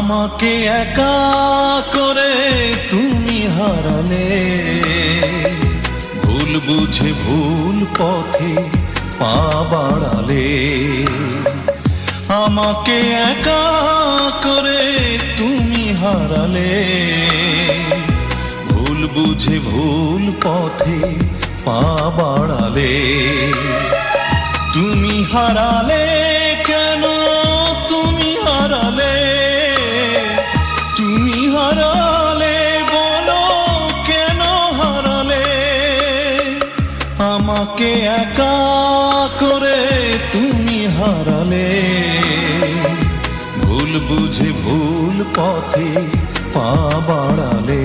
আমাকে একা করে তুমি হারালে, ভুল বুঝে ভুল পথে পা বাড়ালে। আমাকে একা করে তুমি হারালে, ভুল বুঝে ভুল পথে পা বাড়ালে। তুমি হারালে কেন, তুমি হারালে, তুমি হারালে বলো কেন হারালে। আমাকে একা করে তুমি হারালে, ভুল বুঝে ভুল পথে পা বাড়ালে।